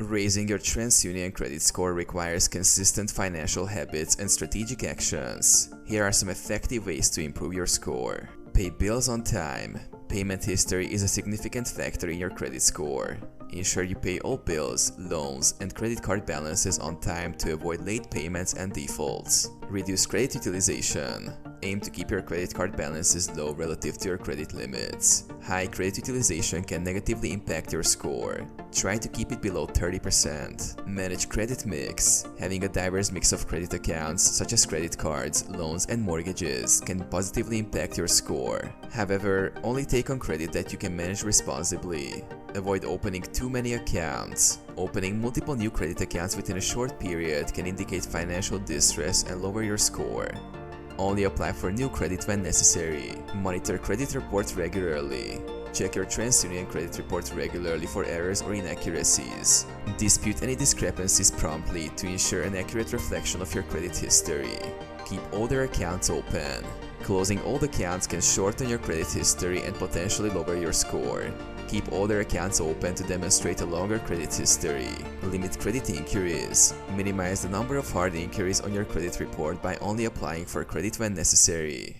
Raising your Transunion credit score requires consistent financial habits and strategic actions. Here are some effective ways to improve your score. Pay bills on time. Payment history is a significant factor in your credit score. Ensure you pay all bills, loans, and credit card balances on time to avoid late payments and defaults. Reduce credit utilization. Aim to keep your credit card balances low relative to your credit limits. High credit utilization can negatively impact your score. Try to keep it below 30%. Manage credit mix. Having a diverse mix of credit accounts, such as credit cards, loans, and mortgages, can positively impact your score. However, only take on credit that you can manage responsibly. Avoid opening too many accounts. Opening multiple new credit accounts within a short period can indicate financial distress and lower your score. Only apply for new credit when necessary. Monitor credit reports regularly. Check your Transunion credit report regularly for errors or inaccuracies. Dispute any discrepancies promptly to ensure an accurate reflection of your credit history. Keep older accounts open. Closing old accounts can shorten your credit history and potentially lower your score. Keep older accounts open to demonstrate a longer credit history. Limit credit inquiries. Minimize the number of hard inquiries on your credit report by only applying for credit when necessary.